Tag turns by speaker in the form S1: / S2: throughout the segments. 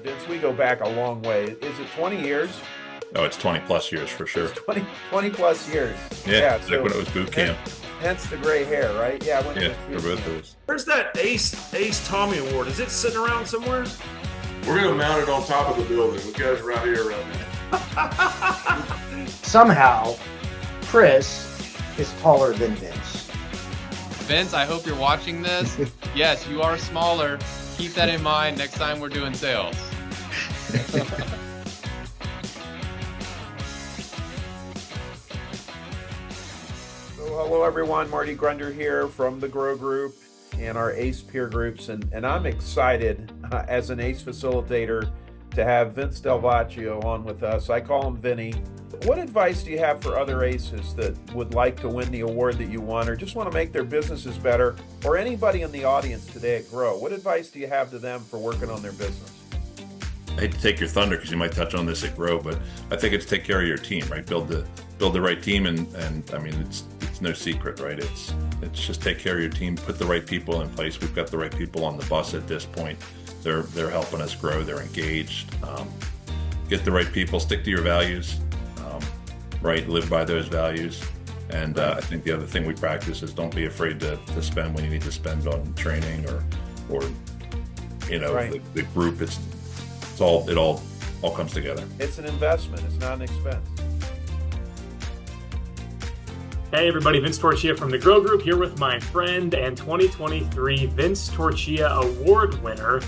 S1: Vince, we go back a long way. Is it 20 years?
S2: Oh, it's 20 plus years for sure.
S1: It's 20 plus years.
S2: Yeah, like when it was boot camp.
S1: Hence the gray hair, right? Yeah, when it
S2: for
S1: was
S2: both of us.
S3: Where's that Ace Tommy Award? Is it sitting around somewhere?
S4: We're gonna mount it on top of the building. We got it around here right now.
S5: Somehow, Chris is taller than Vince.
S6: Vince, I hope you're watching this. Yes, you are smaller. Keep that in mind next time we're doing sales.
S1: Hello everyone, Marty Grunder here from the Grow Group and our ACE peer groups, and I'm excited as an ACE facilitator to have Vince Delvacchio on with us. I call him Vinny. What advice do you have for other ACEs that would like to win the award that you won, or just want to make their businesses better, or anybody in the audience today at Grow? What advice do you have to them for working on their business?
S2: I hate to take your thunder because you might touch on this at Grow, but I think it's take care of your team, right? Build the right team, and I mean it's no secret, right? It's just take care of your team, put the right people in place. We've got the right people on the bus at this point. They're helping us grow. They're engaged. Get the right people. Stick to your values, right? Live by those values. And I think the other thing we practice is don't be afraid to spend when you need to spend on training or right. the group. It all comes together.
S1: It's an investment. It's not an expense.
S3: Hey everybody, Vince Torchia from the Grow Group here with my friend and 2023 Vince Torchia Award winner,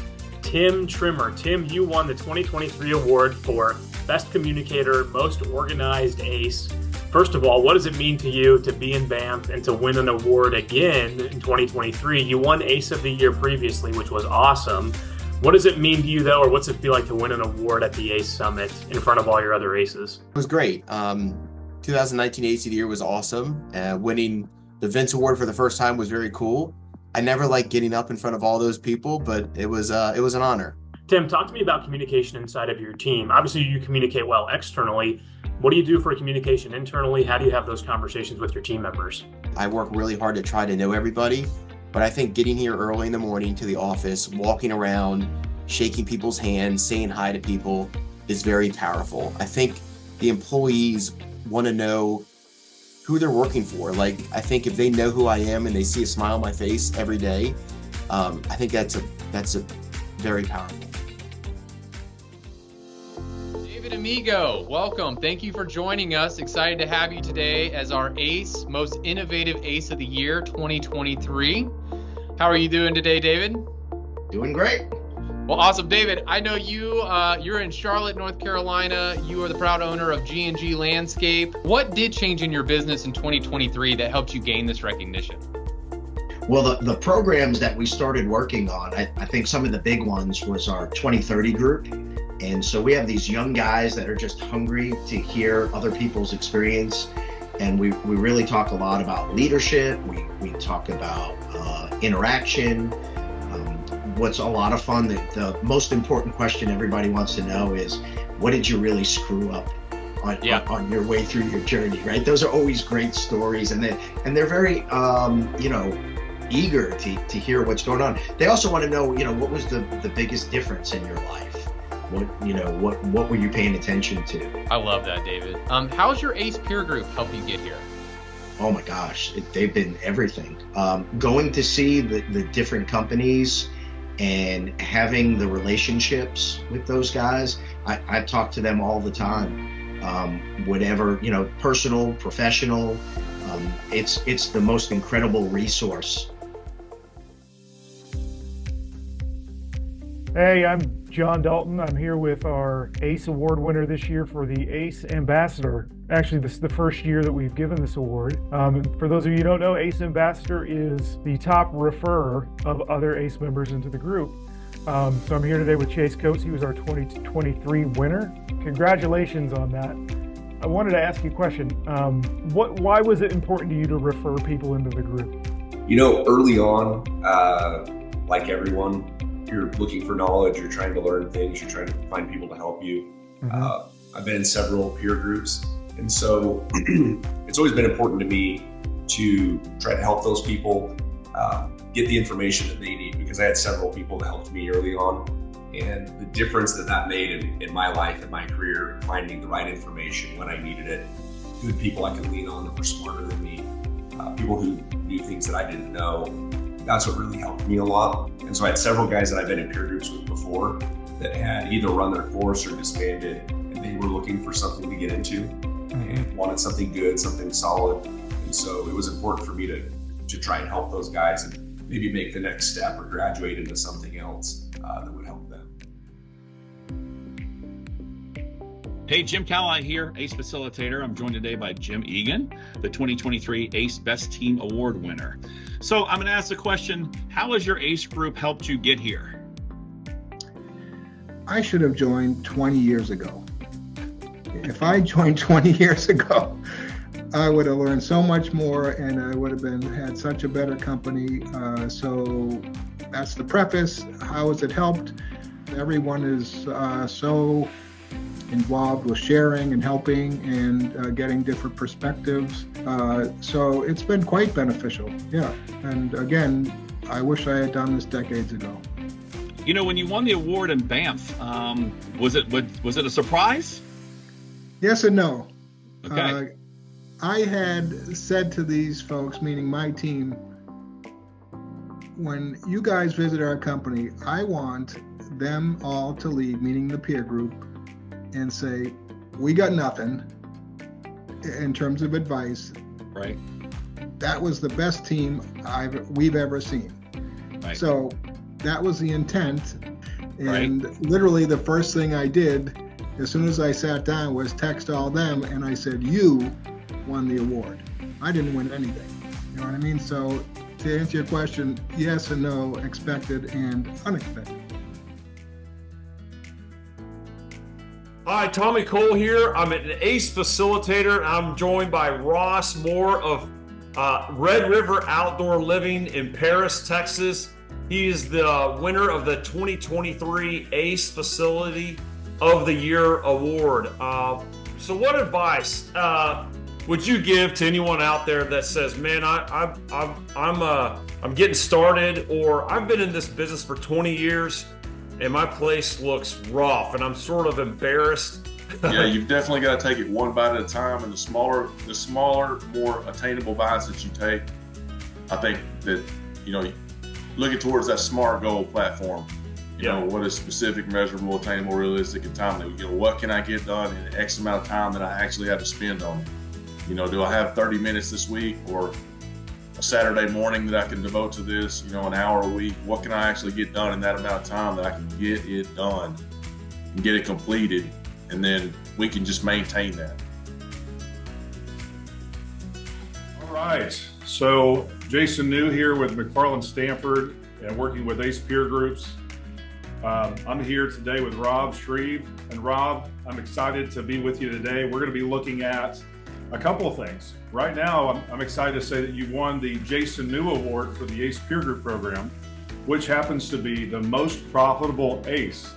S3: Tim Trimmer. Tim, you won the 2023 award for Best Communicator, Most Organized ACE. First of all, what does it mean to you to be in Banff and to win an award again in 2023? You won ACE of the Year previously, which was awesome. What does it mean to you, though, or what's it feel like to win an award at the ACE Summit in front of all your other ACEs?
S5: It was great. 2019 ACE of the Year was awesome. Winning the Vince Award for the first time was very cool. I never liked getting up in front of all those people, but it was an honor.
S3: Tim, talk to me about communication inside of your team. Obviously, you communicate well externally. What do you do for communication internally? How do you have those conversations with your team members?
S5: I work really hard to try to know everybody, but I think getting here early in the morning to the office, walking around, shaking people's hands, saying hi to people is very powerful. I think the employees want to know who they're working for. Like, I think if they know who I am and they see a smile on my face every day, I think that's a very powerful.
S6: David Amigo, welcome. Thank you for joining us. Excited to have you today as our ACE, Most Innovative ACE of the Year 2023. How are you doing today, David?
S7: Doing great.
S6: Well, awesome. David, I know you're in Charlotte, North Carolina. You are the proud owner of G&G Landscape. What did change in your business in 2023 that helped you gain this recognition?
S7: Well, the programs that we started working on, I think some of the big ones was our 2030 group. And so we have these young guys that are just hungry to hear other people's experience. And we really talk a lot about leadership. We talk about interaction. What's a lot of fun, the most important question everybody wants to know is, what did you really screw up on your way through your journey, right? Those are always great stories, and they're very eager to hear what's going on. They also want to know, what was the biggest difference in your life? What were you paying attention to?
S6: I love that, David. How's your ACE peer group help you get here?
S7: Oh my gosh, they've been everything. Going to see the different companies and having the relationships with those guys, I talk to them all the time. Whatever, personal, professional, it's the most incredible resource.
S8: Hey, I'm John Dalton. I'm here with our ACE Award winner this year for the ACE Ambassador. Actually, this is the first year that we've given this award. For those of you who don't know, ACE Ambassador is the top referrer of other ACE members into the group. So I'm here today with Chase Coates. He was our 2023 winner. Congratulations on that. I wanted to ask you a question. Why was it important to you to refer people into the group?
S9: Early on, like everyone, you're looking for knowledge, you're trying to learn things, you're trying to find people to help you.
S8: Mm-hmm.
S9: I've been in several peer groups, and so it's always been important to me to try to help those people get the information that they need, because I had several people that helped me early on, and the difference that made in my life and my career, finding the right information when I needed it, good people I could lean on that were smarter than me, people who knew things that I didn't know. That's what really helped me a lot. And so I had several guys that I've been in peer groups with before that had either run their course or disbanded, and they were looking for something to get into and wanted something good, something solid. And so it was important for me to try and help those guys and maybe make the next step or graduate into something else that would help them.
S10: Hey, Jim Callai here, ACE Facilitator. I'm joined today by Jim Egan, the 2023 ACE Best Team Award winner. So I'm going to ask the question, how has your ACE group helped you get here?
S11: I should have joined 20 years ago. If I joined 20 years ago, I would have learned so much more and I would have had such a better company. So that's the preface. How has it helped? Everyone is so involved with sharing and helping and getting different perspectives. So it's been quite beneficial. Yeah. And again, I wish I had done this decades ago.
S10: You know, when you won the award in Banff, was it a surprise?
S11: Yes and no.
S10: Okay.
S11: I had said to these folks, meaning my team, when you guys visit our company, I want them all to leave, meaning the peer group, and say, we got nothing in terms of advice.
S10: Right.
S11: That was the best team we've ever seen.
S10: Right.
S11: So that was the intent. And literally the first thing I did as soon as I sat down was text all them and I said, you won the award. I didn't win anything. You know what I mean? So to answer your question, yes and no, expected and unexpected.
S12: Hi, Tommy Cole here. I'm an ACE facilitator. I'm joined by Ross Moore of Red River Outdoor Living in Paris, Texas. He is the winner of the 2023 ACE Facility of the Year Award. So what advice would you give to anyone out there that says, man, I'm getting started, or I've been in this business for 20 years and my place looks rough and I'm sort of embarrassed?
S4: Yeah, you've definitely got to take it one bite at a time, and the smaller, more attainable bites that you take, I think that, looking towards that SMART goal platform. You know, what is specific, measurable, attainable, realistic, and timely? What can I get done in X amount of time that I actually have to spend on it? Do I have 30 minutes this week or a Saturday morning that I can devote to this, an hour a week? What can I actually get done in that amount of time that I can get it done and get it completed? And then we can just maintain that.
S13: All right. So Jason New here with McFarland Stanford and working with ACE peer groups. I'm here today with Rob Shreve. And Rob, I'm excited to be with you today. We're going to be looking at a couple of things. Right now, I'm excited to say that you won the Jason New Award for the ACE Peer Group Program, which happens to be the most profitable ACE.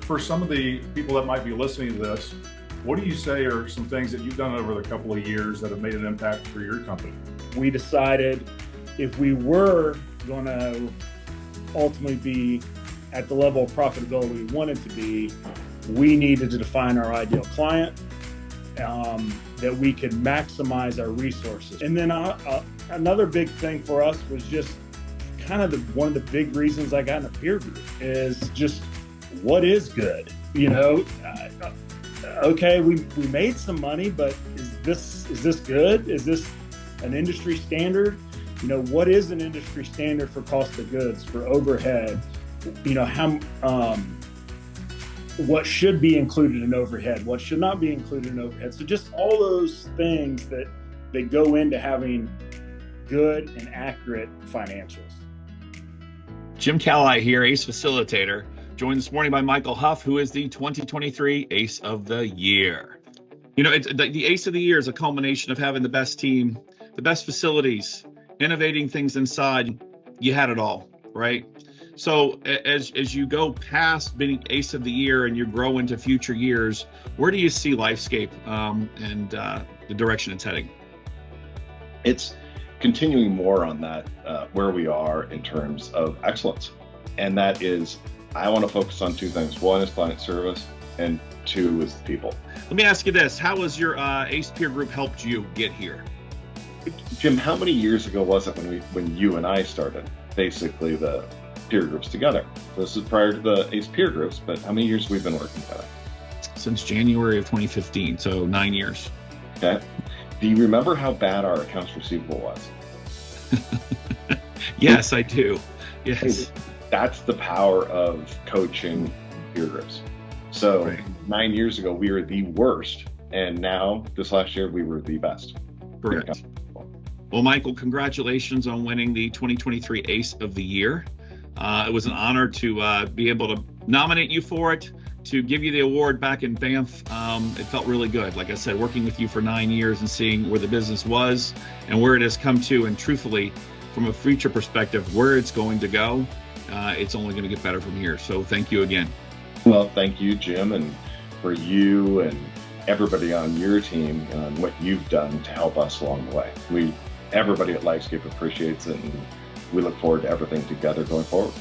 S13: For some of the people that might be listening to this, what do you say are some things that you've done over the couple of years that have made an impact for your company?
S14: We decided if we were going to ultimately be at the level of profitability we wanted to be, we needed to define our ideal client, that we could maximize our resources. And then another big thing for us was just kind of one of the big reasons I got in a peer group is just what is good? Okay, we made some money, but is this good? Is this an industry standard? What is an industry standard for cost of goods, for overhead? What should be included in overhead, what should not be included in overhead. So just all those things that go into having good and accurate financials.
S10: Jim Callai here, ACE Facilitator, joined this morning by Michael Huff, who is the 2023 ACE of the Year. The ACE of the Year is a culmination of having the best team, the best facilities, innovating things inside. You had it all, right? So as you go past being ACE of the Year and you grow into future years, where do you see Lifescape and the direction it's heading?
S15: It's continuing more on that, where we are in terms of excellence. And that is
S16: I want to focus on two things. One is client service, and two is the people.
S10: Let me ask you this. How has your ACE peer group helped you get here?
S16: Jim, how many years ago was it when you and I started basically the peer groups together? This is prior to the ACE peer groups, but how many years we've been working together?
S10: Since January of 2015, so 9 years.
S16: Okay. Do you remember how bad our accounts receivable was?
S10: Yes, I do. Yes.
S16: That's the power of coaching peer groups. So
S10: Right.
S16: 9 years ago, we were the worst. And now, this last year, we were the best.
S10: Correct. Well, Michael, congratulations on winning the 2023 ACE of the Year. It was an honor to be able to nominate you for it, to give you the award back in Banff. It felt really good. Like I said, working with you for 9 years and seeing where the business was and where it has come to, and truthfully, from a future perspective, where it's going to go, it's only going to get better from here. So thank you again.
S16: Well, thank you, Jim, and for you and everybody on your team on what you've done to help us along the way. Everybody at Lifescape appreciates it, and we look forward to everything together going forward.